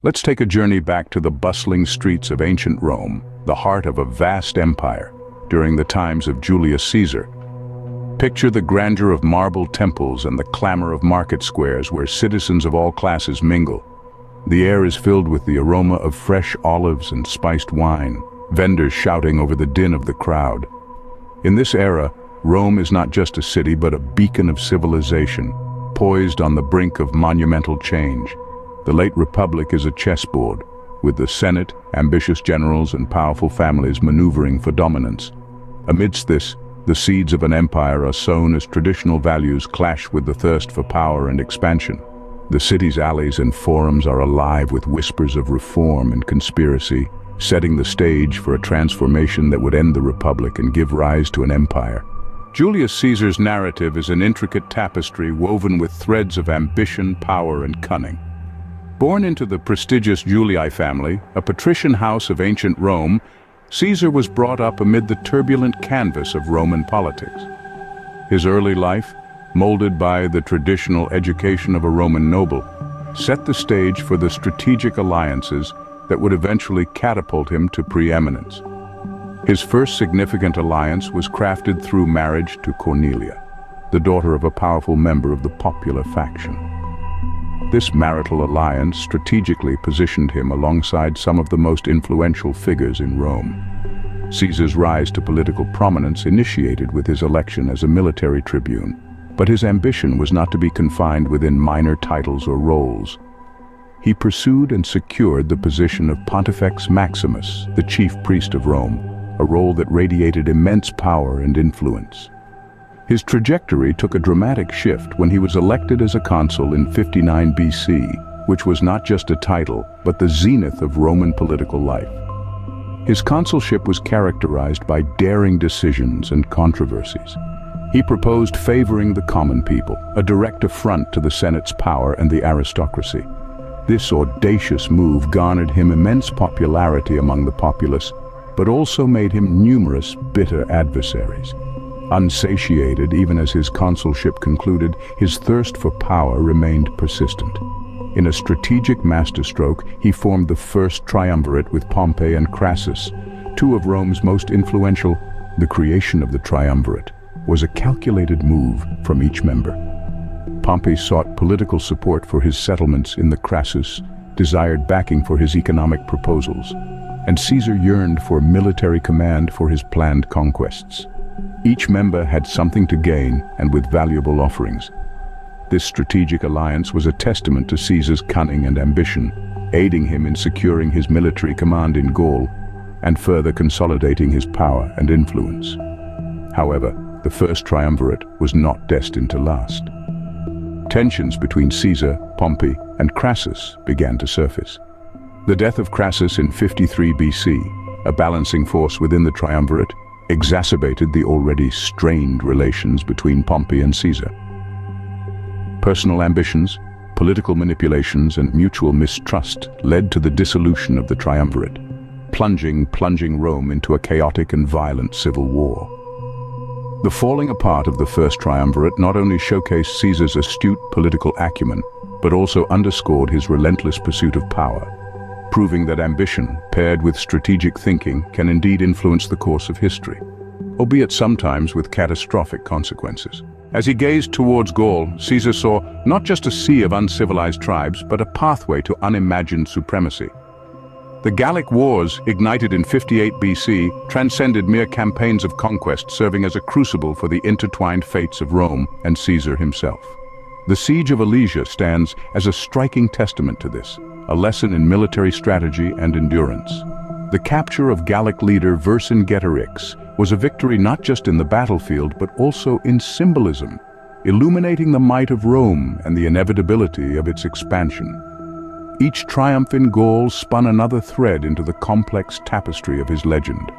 Let's take a journey back to the bustling streets of ancient Rome, the heart of a vast empire, during the times of Julius Caesar. Picture the grandeur of marble temples and the clamor of market squares where citizens of all classes mingle. The air is filled with the aroma of fresh olives and spiced wine, vendors shouting over the din of the crowd. In this era, Rome is not just a city but a beacon of civilization, poised on the brink of monumental change. The late Republic is a chessboard, with the Senate, ambitious generals and powerful families maneuvering for dominance. Amidst this, the seeds of an empire are sown as traditional values clash with the thirst for power and expansion. The city's alleys and forums are alive with whispers of reform and conspiracy, setting the stage for a transformation that would end the Republic and give rise to an empire. Julius Caesar's narrative is an intricate tapestry woven with threads of ambition, power, and cunning. Born into the prestigious Julii family, a patrician house of ancient Rome, Caesar was brought up amid the turbulent canvas of Roman politics. His early life, molded by the traditional education of a Roman noble, set the stage for the strategic alliances that would eventually catapult him to preeminence. His first significant alliance was crafted through marriage to Cornelia, the daughter of a powerful member of the popular faction. This marital alliance strategically positioned him alongside some of the most influential figures in Rome. Caesar's rise to political prominence initiated with his election as a military tribune, but his ambition was not to be confined within minor titles or roles. He pursued and secured the position of Pontifex Maximus, the chief priest of Rome, a role that radiated immense power and influence. His trajectory took a dramatic shift when he was elected as a consul in 59 BC, which was not just a title, but the zenith of Roman political life. His consulship was characterized by daring decisions and controversies. He proposed favoring the common people, a direct affront to the Senate's power and the aristocracy. This audacious move garnered him immense popularity among the populace, but also made him numerous bitter adversaries. Unsatiated even as his consulship concluded, his thirst for power remained persistent. In a strategic masterstroke, he formed the first triumvirate with Pompey and Crassus, two of Rome's most influential. The creation of the triumvirate was a calculated move from each member. Pompey sought political support for his settlements in the Crassus, desired backing for his economic proposals, and Caesar yearned for military command for his planned conquests. Each member had something to gain and with valuable offerings. This strategic alliance was a testament to Caesar's cunning and ambition, aiding him in securing his military command in Gaul and further consolidating his power and influence. However, the first triumvirate was not destined to last. Tensions between Caesar, Pompey, and Crassus began to surface. The death of Crassus in 53 BC, a balancing force within the triumvirate, exacerbated the already strained relations between Pompey and Caesar. Personal ambitions, political manipulations, and mutual mistrust led to the dissolution of the triumvirate, plunging Rome into a chaotic and violent civil war. The falling apart of the first triumvirate not only showcased Caesar's astute political acumen, but also underscored his relentless pursuit of power, proving that ambition, paired with strategic thinking, can indeed influence the course of history, albeit sometimes with catastrophic consequences. As he gazed towards Gaul, Caesar saw not just a sea of uncivilized tribes, but a pathway to unimagined supremacy. The Gallic Wars, ignited in 58 BC, transcended mere campaigns of conquest, serving as a crucible for the intertwined fates of Rome and Caesar himself. The Siege of Alesia stands as a striking testament to this, a lesson in military strategy and endurance. The capture of Gallic leader Vercingetorix was a victory not just in the battlefield but also in symbolism, illuminating the might of Rome and the inevitability of its expansion. Each triumph in Gaul spun another thread into the complex tapestry of his legend.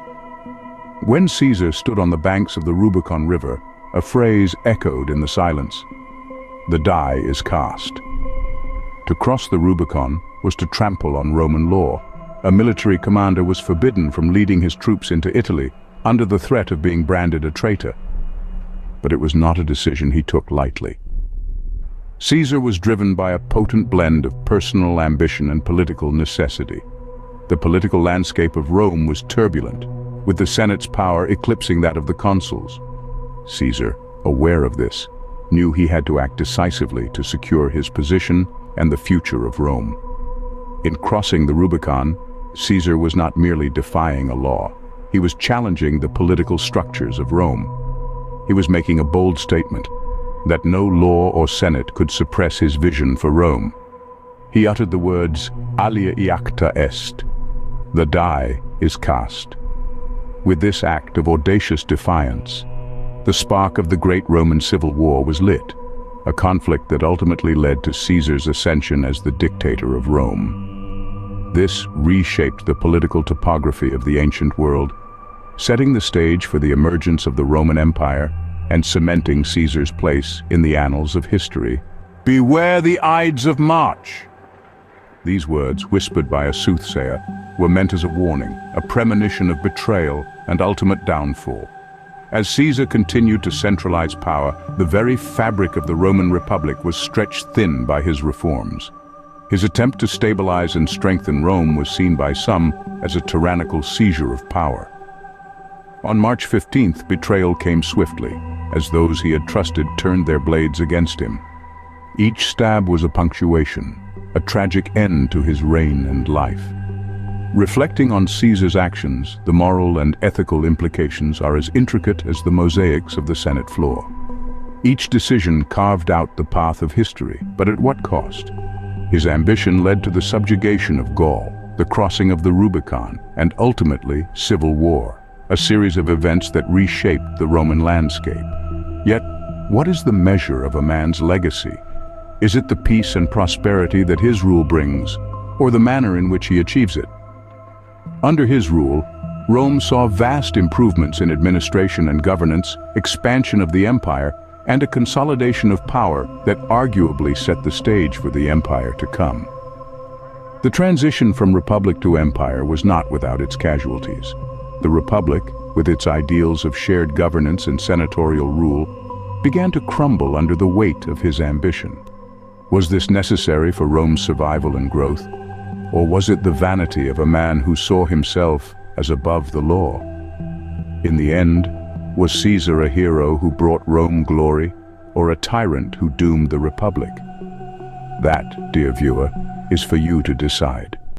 When Caesar stood on the banks of the Rubicon River, a phrase echoed in the silence: "The die is cast." To cross the Rubicon was to trample on Roman law. A military commander was forbidden from leading his troops into Italy under the threat of being branded a traitor. But it was not a decision he took lightly. Caesar was driven by a potent blend of personal ambition and political necessity. The political landscape of Rome was turbulent, with the Senate's power eclipsing that of the consuls. Caesar, aware of this, knew he had to act decisively to secure his position and the future of Rome. In crossing the Rubicon, Caesar was not merely defying a law, he was challenging the political structures of Rome. He was making a bold statement that no law or senate could suppress his vision for Rome. He uttered the words, "Alia iacta est," the die is cast. With this act of audacious defiance, the spark of the great Roman civil war was lit, a conflict that ultimately led to Caesar's ascension as the dictator of Rome. This reshaped the political topography of the ancient world, setting the stage for the emergence of the Roman Empire and cementing Caesar's place in the annals of history. "Beware the Ides of March!" These words, whispered by a soothsayer, were meant as a warning, a premonition of betrayal and ultimate downfall. As Caesar continued to centralize power, the very fabric of the Roman Republic was stretched thin by his reforms. His attempt to stabilize and strengthen Rome was seen by some as a tyrannical seizure of power. On March 15th, betrayal came swiftly, as those he had trusted turned their blades against him. Each stab was a punctuation, a tragic end to his reign and life. Reflecting on Caesar's actions, the moral and ethical implications are as intricate as the mosaics of the Senate floor. Each decision carved out the path of history, but at what cost? His ambition led to the subjugation of Gaul, the crossing of the Rubicon, and ultimately civil war, a series of events that reshaped the Roman landscape. Yet, what is the measure of a man's legacy? Is it the peace and prosperity that his rule brings, or the manner in which he achieves it? Under his rule, Rome saw vast improvements in administration and governance, expansion of the empire, and a consolidation of power that arguably set the stage for the empire to come. The transition from republic to empire was not without its casualties. The republic, with its ideals of shared governance and senatorial rule, began to crumble under the weight of his ambition. Was this necessary for Rome's survival and growth? Or was it the vanity of a man who saw himself as above the law? In the end, was Caesar a hero who brought Rome glory, or a tyrant who doomed the republic? That, dear viewer, is for you to decide.